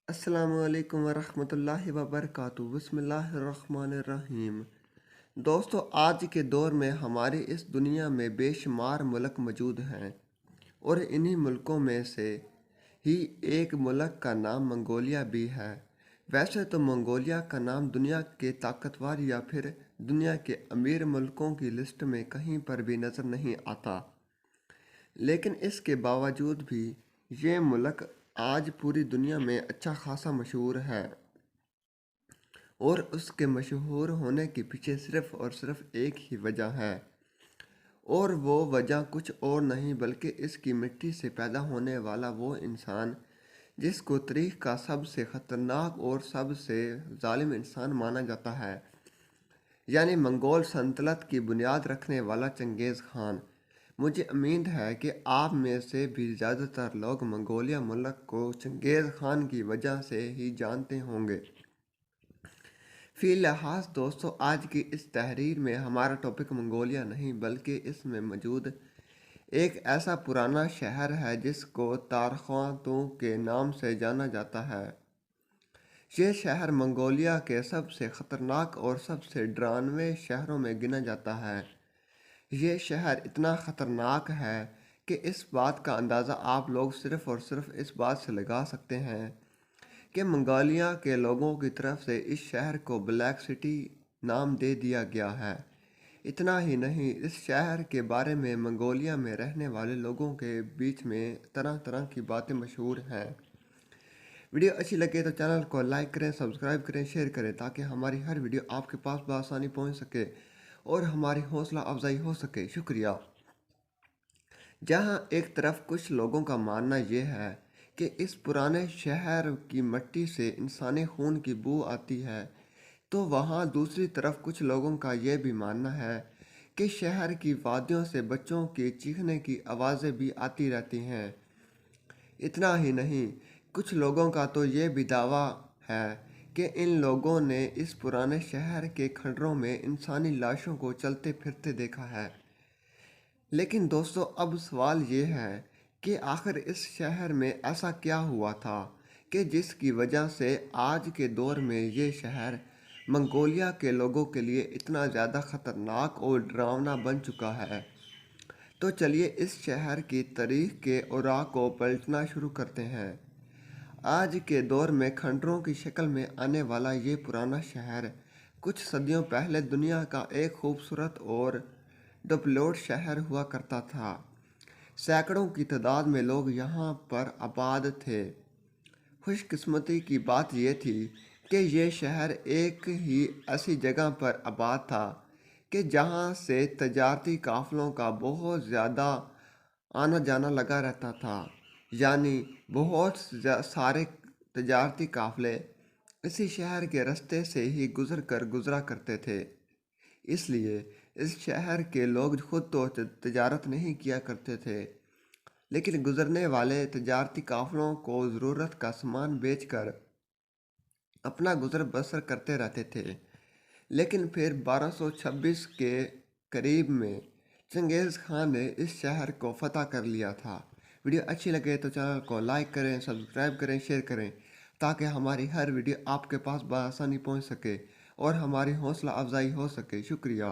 السلام علیکم ورحمۃ اللہ وبرکاتہ۔ بسم اللہ الرحمن الرحیم۔ دوستو، آج کے دور میں ہماری اس دنیا میں بے شمار ملک موجود ہیں، اور انہی ملکوں میں سے ہی ایک ملک کا نام منگولیا بھی ہے۔ ویسے تو منگولیا کا نام دنیا کے طاقتور یا پھر دنیا کے امیر ملکوں کی لسٹ میں کہیں پر بھی نظر نہیں آتا، لیکن اس کے باوجود بھی یہ ملک آج پوری دنیا میں اچھا خاصا مشہور ہے، اور اس کے مشہور ہونے کے پیچھے صرف اور صرف ایک ہی وجہ ہے، اور وہ وجہ کچھ اور نہیں بلکہ اس کی مٹی سے پیدا ہونے والا وہ انسان جس کو تاریخ کا سب سے خطرناک اور سب سے ظالم انسان مانا جاتا ہے، یعنی منگول سلطنت کی بنیاد رکھنے والا چنگیز خان۔ مجھے امید ہے کہ آپ میں سے بھی زیادہ تر لوگ منگولیا ملک کو چنگیز خان کی وجہ سے ہی جانتے ہوں گے۔ فی لحاظ دوستو، آج کی اس تحریر میں ہمارا ٹاپک منگولیا نہیں بلکہ اس میں موجود ایک ایسا پرانا شہر ہے جس کو تارخانتو کے نام سے جانا جاتا ہے۔ یہ شہر منگولیا کے سب سے خطرناک اور سب سے ڈراؤنے شہروں میں گنا جاتا ہے۔ یہ شہر اتنا خطرناک ہے کہ اس بات کا اندازہ آپ لوگ صرف اور صرف اس بات سے لگا سکتے ہیں کہ منگولیا کے لوگوں کی طرف سے اس شہر کو بلیک سٹی نام دے دیا گیا ہے۔ اتنا ہی نہیں، اس شہر کے بارے میں منگولیا میں رہنے والے لوگوں کے بیچ میں طرح طرح کی باتیں مشہور ہیں۔ ویڈیو اچھی لگے تو چینل کو لائک کریں، سبسکرائب کریں، شیئر کریں تاکہ ہماری ہر ویڈیو آپ کے پاس بآسانی پہنچ سکے اور ہماری حوصلہ افزائی ہو سکے۔ شکریہ۔ جہاں ایک طرف کچھ لوگوں کا ماننا یہ ہے کہ اس پرانے شہر کی مٹی سے انسانی خون کی بو آتی ہے، تو وہاں دوسری طرف کچھ لوگوں کا یہ بھی ماننا ہے کہ شہر کی وادیوں سے بچوں کے چیخنے کی آوازیں بھی آتی رہتی ہیں۔ اتنا ہی نہیں، کچھ لوگوں کا تو یہ بھی دعویٰ ہے کہ ان لوگوں نے اس پرانے شہر کے کھنڈروں میں انسانی لاشوں کو چلتے پھرتے دیکھا ہے۔ لیکن دوستو، اب سوال یہ ہے کہ آخر اس شہر میں ایسا کیا ہوا تھا کہ جس کی وجہ سے آج کے دور میں یہ شہر منگولیا کے لوگوں کے لیے اتنا زیادہ خطرناک اور ڈراؤنا بن چکا ہے۔ تو چلیے اس شہر کی تاریخ کے اوراق کو پلٹنا شروع کرتے ہیں۔ آج کے دور میں کھنڈروں کی شکل میں آنے والا یہ پرانا شہر کچھ صدیوں پہلے دنیا کا ایک خوبصورت اور ڈیولپڈ شہر ہوا کرتا تھا۔ سینکڑوں کی تعداد میں لوگ یہاں پر آباد تھے۔ خوش قسمتی کی بات یہ تھی کہ یہ شہر ایک ہی ایسی جگہ پر آباد تھا کہ جہاں سے تجارتی قافلوں کا بہت زیادہ آنا جانا لگا رہتا تھا، یعنی بہت سارے تجارتی قافلے اسی شہر کے راستے سے ہی گزرا کرتے تھے۔ اس لیے اس شہر کے لوگ خود تو تجارت نہیں کیا کرتے تھے، لیکن گزرنے والے تجارتی قافلوں کو ضرورت کا سامان بیچ کر اپنا گزر بسر کرتے رہتے تھے۔ لیکن پھر 1226 کے قریب میں چنگیز خان نے اس شہر کو فتح کر لیا تھا۔ ویڈیو اچھی لگے تو چینل کو لائک کریں، سبسکرائب کریں، شیئر کریں تاکہ ہماری ہر ویڈیو آپ کے پاس بآسانی پہنچ سکے اور ہماری حوصلہ افزائی ہو سکے۔ شکریہ۔